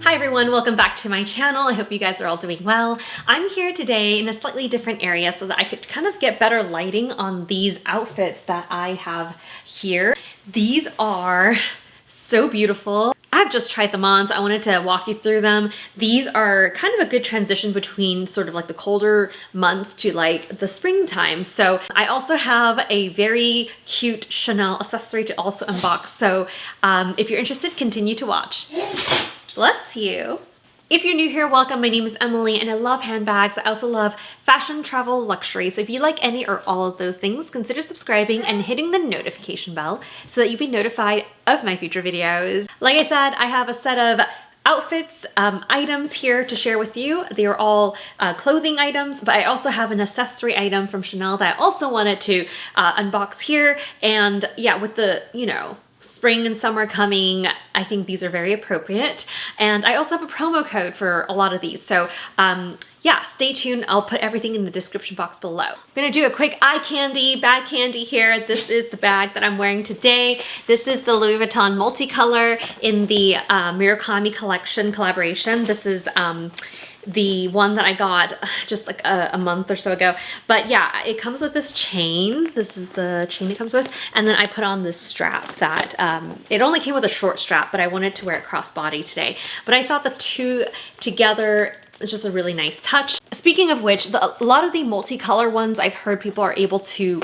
Hi everyone, welcome back to my channel. I hope you guys are all doing well. I'm here today in a slightly different area so that I could kind of get better lighting on these outfits that I have here. These are so beautiful. I've just tried them on, so I wanted to walk you through them. These are kind of a good transition between sort of like the colder months to like the springtime. So I also have a very cute Chanel accessory to also unbox. So if you're interested, continue to watch. Bless you. If you're new here, welcome. My name is Emily and I love handbags. I also love fashion, travel, luxury. So if you like any or all of those things, consider subscribing and hitting the notification bell so that you'll be notified of my future videos. Like I said, I have a set of outfits, items here to share with you. They are all clothing items, but I also have an accessory item from Chanel that I also wanted to unbox here. And yeah, with the, spring and summer coming, I think these are very appropriate. And I also have a promo code for a lot of these. So yeah, stay tuned. I'll put everything in the description box below. I'm gonna do a quick eye candy, bag candy here. This is the bag that I'm wearing today. This is the Louis Vuitton multicolor in the Murakami collection collaboration. This is the one that I got just like a month or so ago. But yeah, it comes with this chain. This is the chain it comes with. And then I put on this strap that, it only came with a short strap, but I wanted to wear it crossbody today. But I thought the two together is just a really nice touch. Speaking of which, a lot of the multicolor ones I've heard people are able to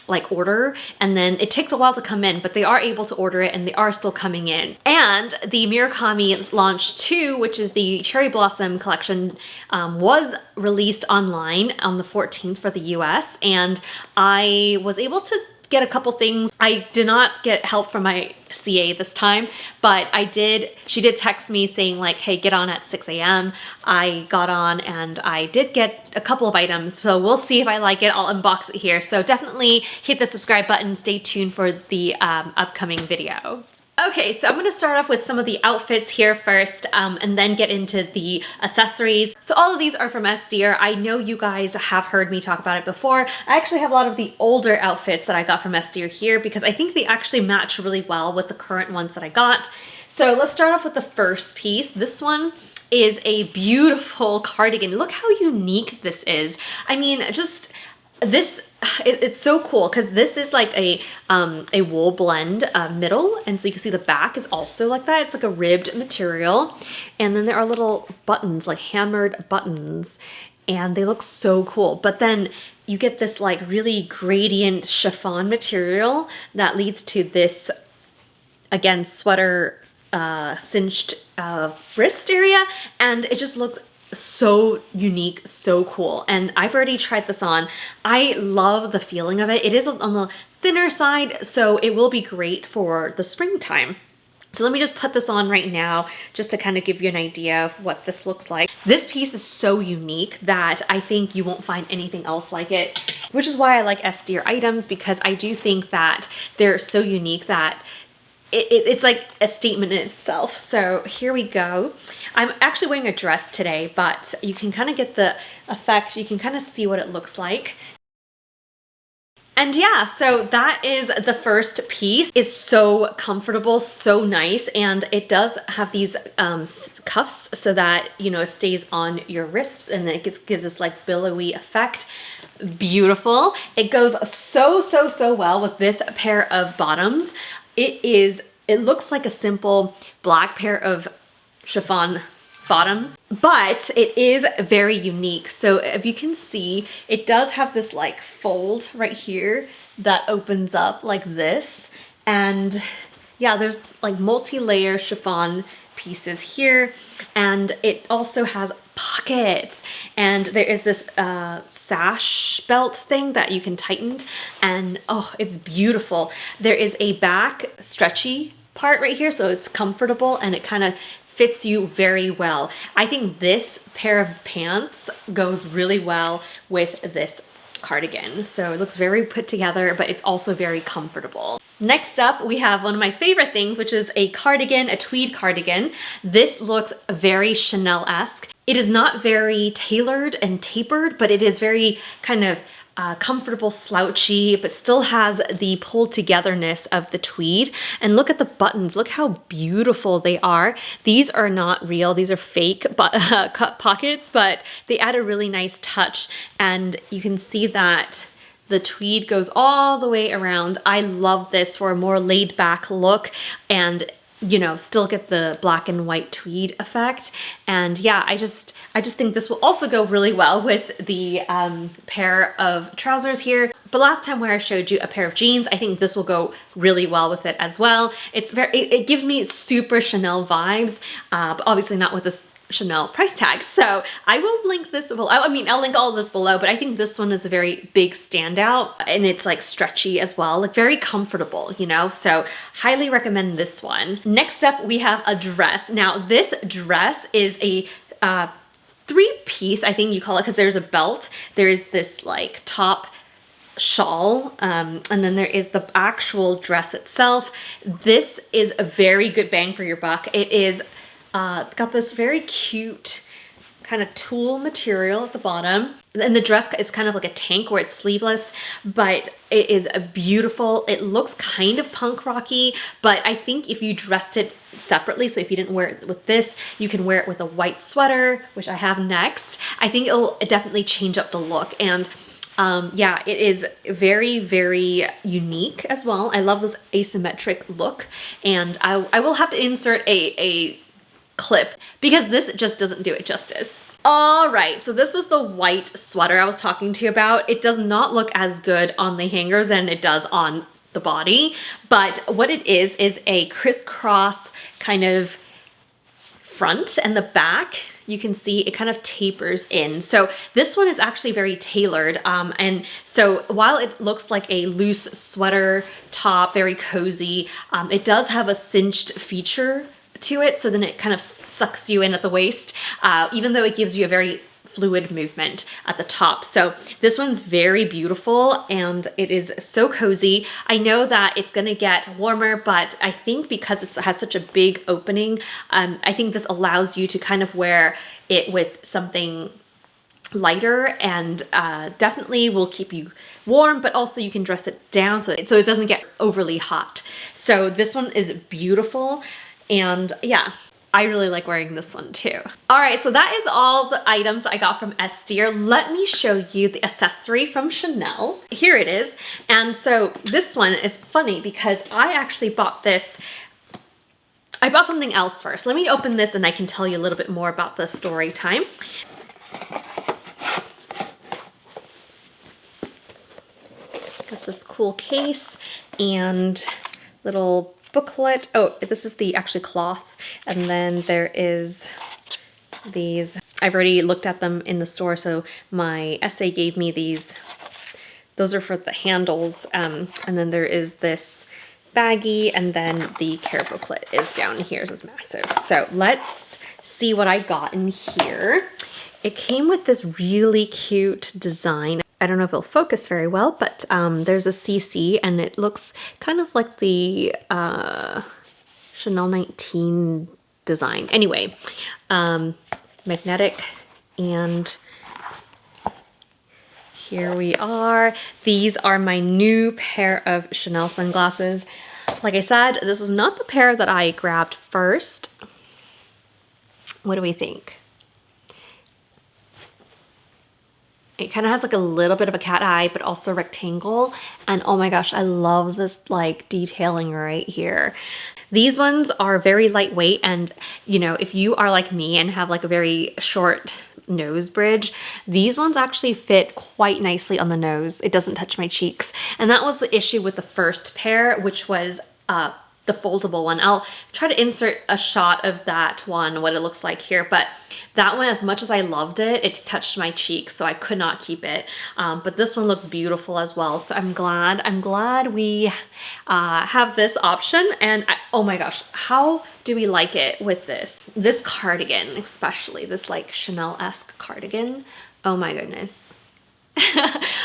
like order, and then it takes a while to come in, but they are able to order it and they are still coming in. And the Murakami Launch 2, which is the Cherry Blossom collection, was released online on the 14th for the US, and I was able to get a couple things. I did not get help from my CA this time, but she did text me saying like, hey, get on at 6 a.m. I got on and I did get a couple of items, so we'll see if I like it. I'll unbox it here. So definitely hit the subscribe button, stay tuned for the upcoming video. Okay, so I'm gonna start off with some of the outfits here first, and then get into the accessories. So all of these are from S.Deer. I know you guys have heard me talk about it before. I actually have a lot of the older outfits that I got from S.Deer here because I think they actually match really well with the current ones that I got. So let's start off with the first piece. This one is a beautiful cardigan. Look how unique this is. I mean, just this, it's so cool because this is like a wool blend middle, and so you can see the back is also like that. It's like a ribbed material, and then there are little buttons, like hammered buttons, and they look so cool. But then you get this like really gradient chiffon material that leads to this, again, sweater cinched wrist area, and it just looks so unique, so cool. And I've already tried this on. I love the feeling of it. It is on the thinner side, so it will be great for the springtime. So let me just put this on right now just to kind of give you an idea of what this looks like. This piece is so unique that I think you won't find anything else like it, which is why I like S.Deer items, because I do think that they're so unique that it's like a statement in itself. So here we go. I'm actually wearing a dress today, but you can kind of get the effect. You can kind of see what it looks like. And yeah, so that is the first piece. It's so comfortable, so nice, and it does have these cuffs so that, it stays on your wrist, and it gives this like billowy effect. Beautiful. It goes so well with this pair of bottoms. It looks like a simple black pair of chiffon bottoms, but it is very unique. So if you can see, it does have this like fold right here that opens up like this. And yeah, there's like multi-layer chiffon pieces here. And it also has pockets, and there is this sash belt thing that you can tighten, and oh, it's beautiful. There is a back stretchy part right here, so it's comfortable and it kind of fits you very well. I think this pair of pants goes really well with this cardigan. So it looks very put together, but it's also very comfortable. Next up, we have one of my favorite things, which is a cardigan, a tweed cardigan. This looks very Chanel-esque. It is not very tailored and tapered, but it is very kind of comfortable, slouchy, but still has the pulled togetherness of the tweed. And look at the buttons. Look how beautiful they are. These are not real. These are fake cut pockets, but they add a really nice touch. And you can see that the tweed goes all the way around. I love this for a more laid back look and, you know, still get the black and white tweed effect. And yeah, I just think this will also go really well with the pair of trousers here. But last time where I showed you a pair of jeans, I think this will go really well with it as well. It gives me super Chanel vibes, but obviously not with this Chanel price tag. So I will link this below. I mean, I'll link all of this below, but I think this one is a very big standout, and it's like stretchy as well, like very comfortable, you know? So highly recommend this one. Next up, we have a dress. Now this dress is a three-piece, I think you call it, because there's a belt, there is this like top shawl, and then there is the actual dress itself. This is a very good bang for your buck. It is got this very cute kind of tulle material at the bottom. And the dress is kind of like a tank where it's sleeveless, but it is a beautiful, it looks kind of punk rocky, but I think if you dressed it separately, so if you didn't wear it with this, you can wear it with a white sweater, which I have next. I think it'll definitely change up the look. And yeah, it is very, very unique as well. I love this asymmetric look, and I will have to insert a clip because this just doesn't do it justice. All right, so this was the white sweater I was talking to you about. It does not look as good on the hanger than it does on the body, but what it is a crisscross kind of front, and the back, you can see it kind of tapers in. So this one is actually very tailored. And so while it looks like a loose sweater top, very cozy, it does have a cinched feature to it, so then it kind of sucks you in at the waist, even though it gives you a very fluid movement at the top. So this one's very beautiful, and it is so cozy. I know that it's gonna get warmer, but I think because it has such a big opening, I think this allows you to kind of wear it with something lighter, and definitely will keep you warm, but also you can dress it down so it doesn't get overly hot. So this one is beautiful. And yeah, I really like wearing this one too. All right, so that is all the items that I got from S.Deer. Let me show you the accessory from Chanel. Here it is. And so this one is funny because I actually bought this. I bought something else first. Let me open this and I can tell you a little bit more about the story time. Got this cool case and little booklet. Oh, this is the actually cloth, and then there is these. I've already looked at them in the store, so my essay gave me these. Those are for the handles, and then there is this baggie, and then the care booklet is down here. So it's massive. So let's see what I got in here. It came with this really cute design. I don't know if it'll focus very well, but there's a CC, and it looks kind of like the Chanel 19 design. Anyway, magnetic, and here we are. These are my new pair of Chanel sunglasses. Like I said, this is not the pair that I grabbed first. What do we think? It kind of has like a little bit of a cat eye, but also rectangle. And oh my gosh, I love this like detailing right here. These ones are very lightweight, and you know, if you are like me and have like a very short nose bridge, these ones actually fit quite nicely on the nose. It doesn't touch my cheeks. And that was the issue with the first pair, which was the foldable one. I'll try to insert a shot of that one, what it looks like here, but that one, as much as I loved it, it touched my cheeks, so I could not keep it. But this one looks beautiful as well, so I'm glad we have this option. And oh my gosh, how do we like it with this? This cardigan, especially, this like Chanel-esque cardigan. Oh my goodness.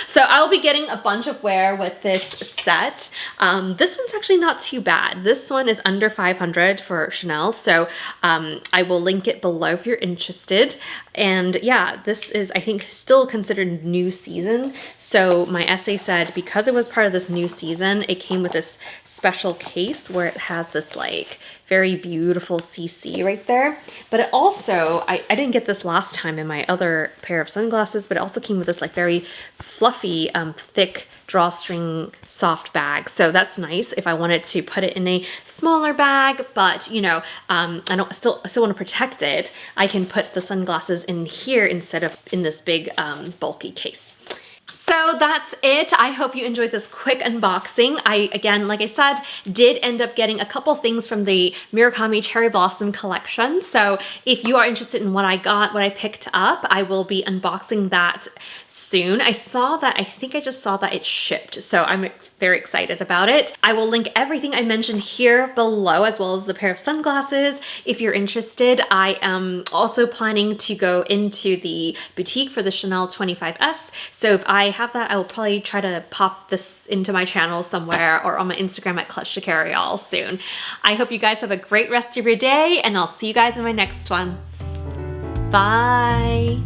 So I'll be getting a bunch of wear with this set. This one's actually not too bad. This one is under 500 for Chanel, so I will link it below if you're interested. And yeah, this is, I think, still considered new season. So my essay said because it was part of this new season, it came with this special case where it has this like very beautiful CC right there. But it also, I didn't get this last time in my other pair of sunglasses, but it also came with this like very fluffy, thick drawstring soft bag. So that's nice if I wanted to put it in a smaller bag, but you know, I still want to protect it. I can put the sunglasses in here instead of in this big bulky case. So that's it. I hope you enjoyed this quick unboxing. Again, like I said, did end up getting a couple things from the Murakami Cherry Blossom collection. So if you are interested in what I got, what I picked up, I will be unboxing that soon. I think I just saw that it shipped. So I'm very excited about it. I will link everything I mentioned here below, as well as the pair of sunglasses if you're interested. I am also planning to go into the boutique for the Chanel 25S. So if I have that, I will probably try to pop this into my channel somewhere or on my Instagram at Clutch to Carry All soon. I hope you guys have a great rest of your day, and I'll see you guys in my next one. Bye.